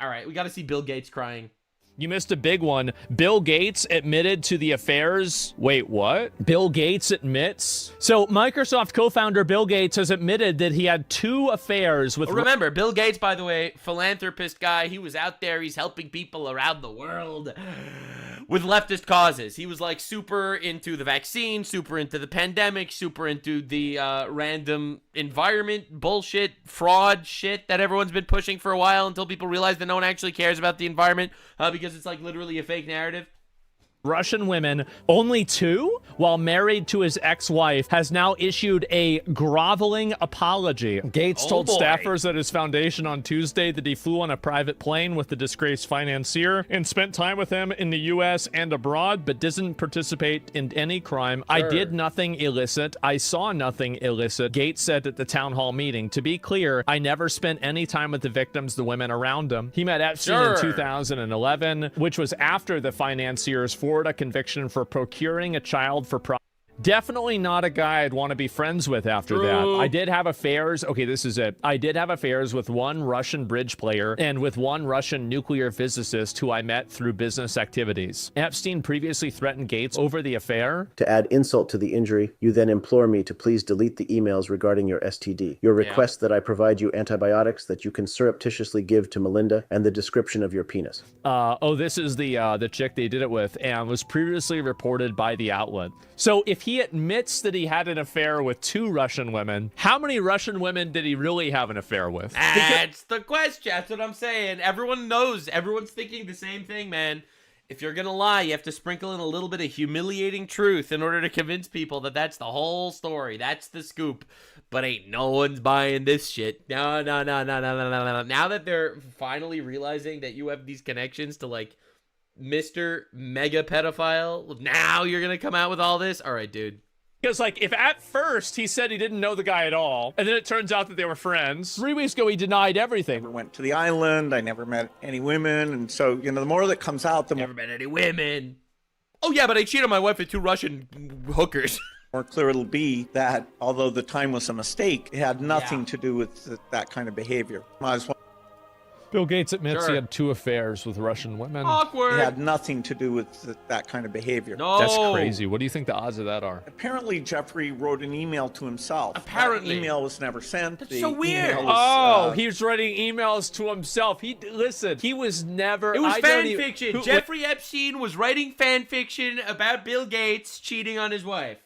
All right, we got to see Bill Gates crying. You missed a big one. Bill Gates admitted to the affairs. Wait, what? Bill Gates admits? So Microsoft co-founder Bill Gates has admitted that he had 2 affairs with... Remember, Bill Gates, by the way, philanthropist guy. He was out there. He's helping people around the world with leftist causes. He was like super into the vaccine, super into the pandemic, super into the random environment bullshit, fraud shit that everyone's been pushing for a while until people realize that no one actually cares about the environment because it's like literally a fake narrative. Russian women, only 2, while married to his ex-wife, has now issued a groveling apology. Gates told staffers at his foundation on Tuesday that he flew on a private plane with the disgraced financier and spent time with him in the U.S. and abroad, but doesn't participate in any crime. Sure. I did nothing illicit. I saw nothing illicit, Gates said at the town hall meeting. To be clear, I never spent any time with the victims, the women around him. He met Epstein in 2011, which was after the financier's Florida conviction for procuring a child for profit. Definitely not a guy I'd want to be friends with after that. I did have affairs. Okay, this is it. I did have affairs with one Russian bridge player and with one Russian nuclear physicist who I met through business activities. Epstein previously threatened Gates over the affair. To add insult to the injury, you then implore me to please delete the emails regarding your STD. Your request that I provide you antibiotics that you can surreptitiously give to Melinda and the description of your penis. This is the chick they did it with and was previously reported by the outlet. So if he admits that he had an affair with 2 Russian women, how many Russian women did he really have an affair with? That's the question. That's what I'm saying. Everyone knows. Everyone's thinking the same thing, man. If you're gonna lie, you have to sprinkle in a little bit of humiliating truth in order to convince people that that's the whole story. That's the scoop. But ain't no one's buying this shit. No. Now that they're finally realizing that you have these connections to, like, Mr. Mega Pedophile, now you're gonna come out with all this? All right, dude. Because, like, if at first he said he didn't know the guy at all, and then it turns out that they were friends, 3 weeks ago he denied everything. I never went to the island, I never met any women, and so, you know, the more that comes out, the never met any women. Oh yeah, but I cheated on my wife with 2 Russian hookers. more clear it'll be that although the time was a mistake, it had nothing to do with that kind of behavior. Might as well. Bill Gates admits he had 2 affairs with Russian women. Awkward. It had nothing to do with that kind of behavior. No. That's crazy. What do you think the odds of that are? Apparently, Jeffrey wrote an email to himself. Apparently. That email was never sent. That's so weird. Was, he was writing emails to himself. Listen, he was never... It was fan fiction. Jeffrey Epstein was writing fan fiction about Bill Gates cheating on his wife.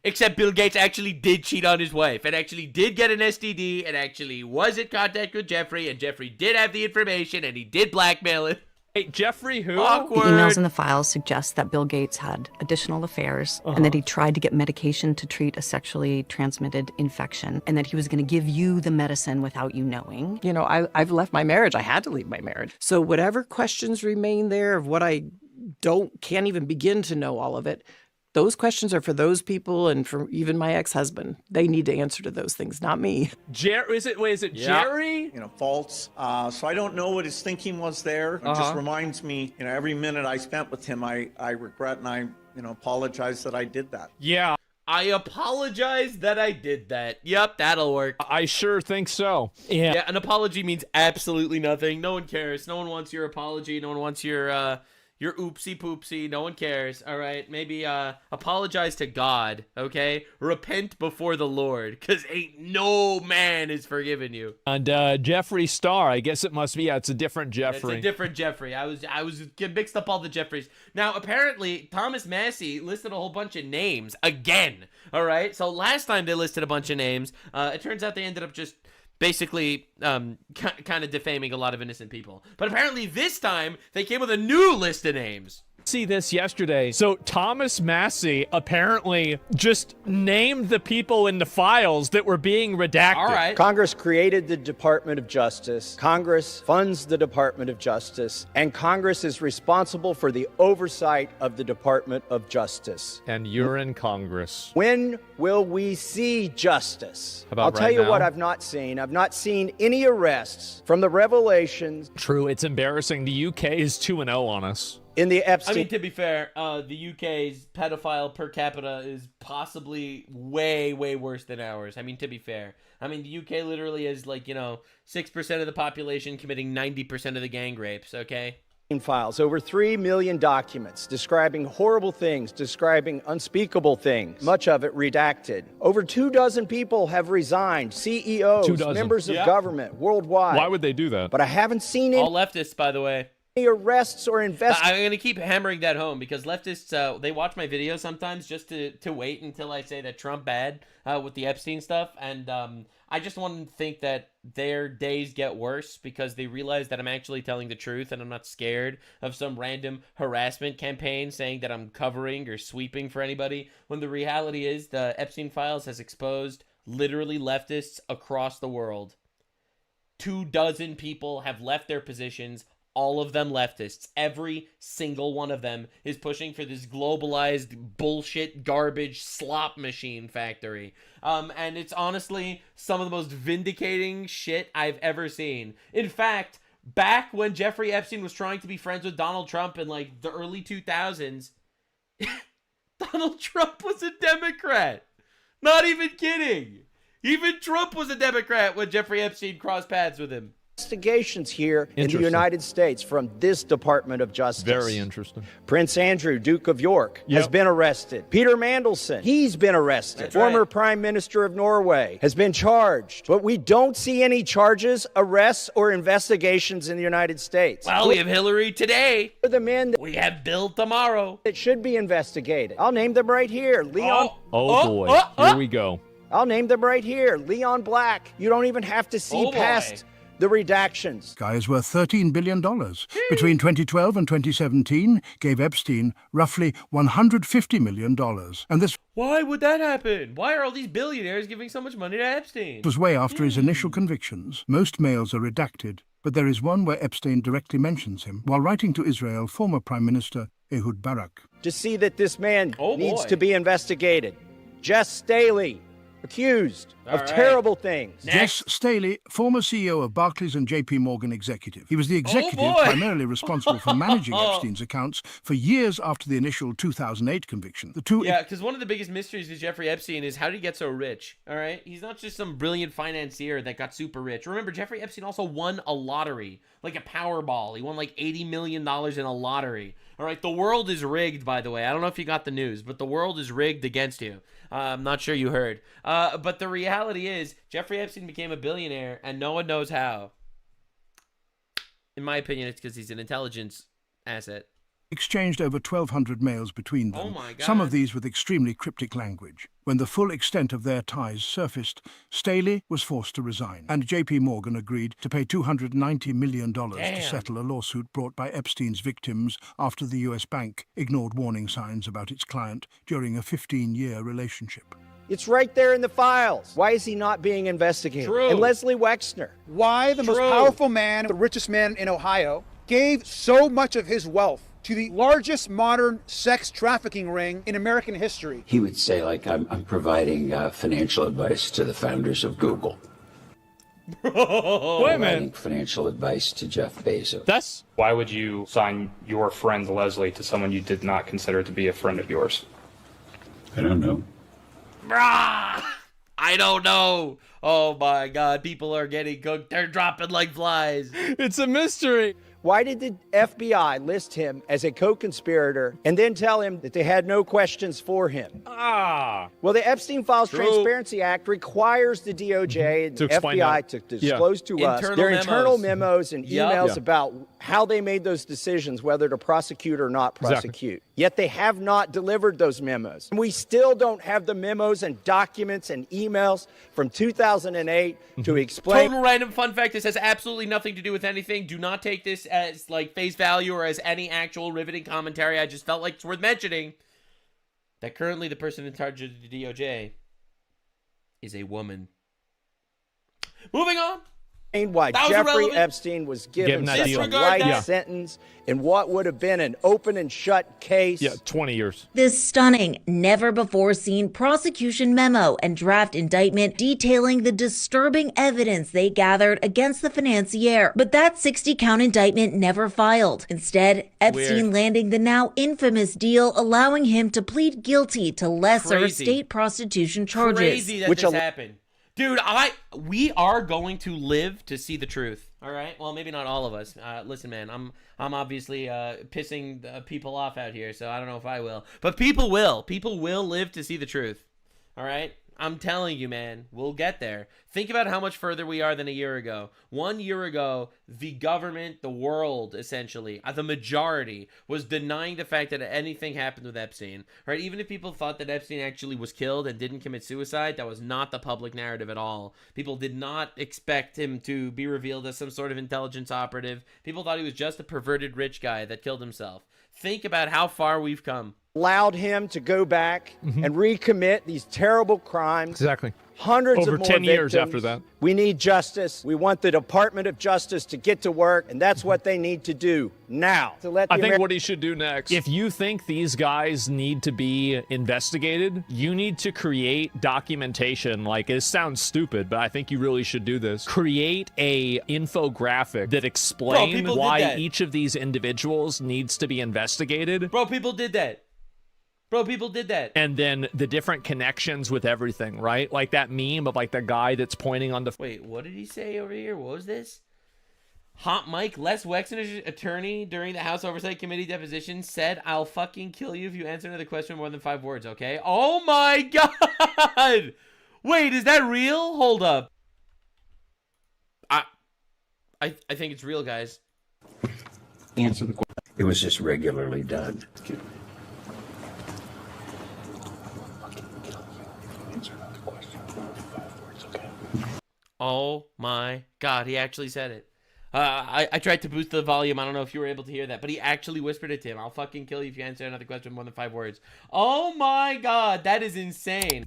Except Bill Gates actually did cheat on his wife and actually did get an STD and actually was in contact with Jeffrey, and Jeffrey did have the information and he did blackmail it. Hey, Jeffrey who? Awkward. The emails in the files suggest that Bill Gates had additional affairs and that he tried to get medication to treat a sexually transmitted infection and that he was going to give you the medicine without you knowing. You know, I've left my marriage. I had to leave my marriage. So whatever questions remain there of what I can't even begin to know all of it, those questions are for those people and for even my ex-husband. They need to answer to those things, not me. Is it Jerry? You know, faults. So I don't know what his thinking was there. It just reminds me, you know, every minute I spent with him, I regret and I, you know, apologize that I did that. Yeah. I apologize that I did that. Yep, that'll work. I sure think so. Yeah, an apology means absolutely nothing. No one cares. No one wants your apology. No one wants your oopsie poopsie. No one cares. All right, maybe apologize to God, okay? Repent before the Lord, because ain't no man is forgiven you. And Jeffree Star, I guess it must be. It's a different Jeffrey. It's a different Jeffrey. I was mixed up all the Jeffreys. Now, apparently, Thomas Massey listed a whole bunch of names again. All right, so last time they listed a bunch of names. It turns out they ended up just basically kind of defaming a lot of innocent people. But apparently this time, they came with a new list of names. See this yesterday. So Thomas Massey apparently just named the people in the files that were being redacted. All right. Congress created the Department of Justice. Congress funds the Department of Justice. And Congress is responsible for the oversight of the Department of Justice. And you're in Congress. When will we see justice? How about I'll tell you now? what I've not seen. I've not seen any arrests from the revelations. True, it's embarrassing. The UK is 2-0 on us. in the I Epstein. mean, to be fair, the UK's pedophile per capita is possibly way, way worse than ours. I mean, to be fair. I mean, the UK literally is like, 6% of the population committing 90% of the gang rapes, okay? Files, over 3 million documents describing horrible things, describing unspeakable things, much of it redacted. Over 24 people have resigned, CEOs, 24. members of government worldwide. Why would they do that? But I haven't seen any All leftists, by the way. arrests or investigations. I'm going to keep hammering that home because leftists, they watch my videos sometimes just to wait until I say that Trump bad with the Epstein stuff. And I just want them to think that their days get worse because they realize that I'm actually telling the truth and I'm not scared of some random harassment campaign saying that I'm covering or sweeping for anybody. When the reality is the Epstein files has exposed literally leftists across the world. 24 people have left their positions. All of them leftists. Every single one of them is pushing for this globalized bullshit garbage slop machine factory. And it's honestly some of the most vindicating shit I've ever seen. In fact, back when Jeffrey Epstein was trying to be friends with Donald Trump in like the early 2000s, Donald Trump was a Democrat. Not even kidding. Even Trump was a Democrat when Jeffrey Epstein crossed paths with him. Investigations here in the United States from this Department of Justice. Very interesting. Prince Andrew, Duke of York, has been arrested. Peter Mandelson, he's been arrested. That's Former right. Prime Minister of Norway has been charged. But we don't see any charges, arrests, or investigations in the United States. Well, we have Hillary today. For the men that We have Bill tomorrow. should be investigated. I'll name them right here. Leon. Oh boy. Here we go. I'll name them right here. Leon Black. You don't even have to see Oh, boy. past the redactions. Guy is worth $13 billion. Between 2012 and 2017, gave Epstein roughly $150 million. And this Why would that happen? Why are all these billionaires giving so much money to Epstein? was way after his initial convictions. Most mails are redacted, but there is one where Epstein directly mentions him. While writing to Israel, former Prime Minister Ehud Barak. To see that this man Oh, needs boy. to be investigated. Jess Staley, accused All of right. terrible things. Jess Staley, former CEO of Barclays and JP Morgan Executive. He was the executive boy. primarily responsible for managing Epstein's accounts for years after the initial 2008 conviction. The two Yeah, because one of the biggest mysteries with Jeffrey Epstein is how did he get so rich? All right, he's not just some brilliant financier that got super rich. Remember, Jeffrey Epstein also won a lottery, like a Powerball. He won like $80 million in a lottery. All right, the world is rigged, by the way. I don't know if you got the news, but the world is rigged against you. I'm not sure you heard. But the reality is, Jeffrey Epstein became a billionaire, and no one knows how. In my opinion, it's because he's an intelligence asset. exchanged over 1,200 mails between them, Oh my God. some of these with extremely cryptic language. When the full extent of their ties surfaced, Staley was forced to resign, and JP Morgan agreed to pay $290 million to settle a lawsuit brought by Epstein's victims after the U.S. bank ignored warning signs about its client during a 15-year relationship. It's right there in the files. Why is he not being investigated? True. And Leslie Wexner. Why the most powerful man, the richest man in Ohio, gave so much of his wealth to the largest modern sex trafficking ring in American history. He would say, like, I'm providing financial advice to the founders of Google. Wait a minute. Financial advice to Jeff Bezos. That's... Why would you sign your friend Leslie to someone you did not consider to be a friend of yours? I don't know. I don't know. Oh my God, people are getting cooked. They're dropping like flies. It's a mystery. Why did the FBI list him as a co-conspirator and then tell him that they had no questions for him? Well, the Epstein Files Transparency Act requires the DOJ and To explain FBI that. to disclose to us Internal their internal memos. memos and Yep. emails Yeah. about how they made those decisions, whether to prosecute or not prosecute. Yet they have not delivered those memos. And we still don't have the memos and documents and emails from 2008 to explain. Total random fun fact. This has absolutely nothing to do with anything. Do not take this as like face value or as any actual riveting commentary. I just felt like it's worth mentioning that currently the person in charge of the DOJ is a woman. Moving on. why Jeffrey Epstein was given such a light sentence in what would have been an open and shut case. Yeah, 20 years. This stunning, never-before-seen prosecution memo and draft indictment detailing the disturbing evidence they gathered against the financier. But that 60-count indictment never filed. Instead, Epstein landing the now infamous deal allowing him to plead guilty to lesser state prostitution charges. Crazy that this happened. Dude, we are going to live to see the truth. All right. Well, maybe not all of us. Listen, man, I'm obviously pissing people off out here, so I don't know if I will. But people will. People will live to see the truth. All right. I'm telling you, man, we'll get there. Think about how much further we are than a year ago. 1 year ago, the government, the world, essentially, the majority, was denying the fact that anything happened with Epstein. Right? Even if people thought that Epstein actually was killed and didn't commit suicide, that was not the public narrative at all. People did not expect him to be revealed as some sort of intelligence operative. People thought he was just a perverted rich guy that killed himself. Think about how far we've come. Allowed him to go back and recommit these terrible crimes. Exactly. Hundreds over of more 10 victims. years after that. We need justice. We want the Department of Justice to get to work, and that's what they need to do now. To let I think what he should do next, if you think these guys need to be investigated, you need to create documentation. Like, it sounds stupid, but I think you really should do this. Create a infographic that explains why each of these individuals needs to be investigated. Bro, people did that. Bro, people did that. And then the different connections with everything, right? Like that meme of like the guy that's pointing on the... Wait, what did he say over here? What was this? Hot Mike, Les Wexner's attorney during the House Oversight Committee deposition said, "I'll fucking kill you if you answer another question more than 5 words, okay?" Oh my God! Wait, is that real? Hold up. I think it's real, guys. Answer the question. It was just regularly done. Oh my God, he actually said it. I tried to boost the volume. I don't know if you were able to hear that, but he actually whispered it to him. "I'll fucking kill you if you answer another question more than 5 words." Oh my God, that is insane.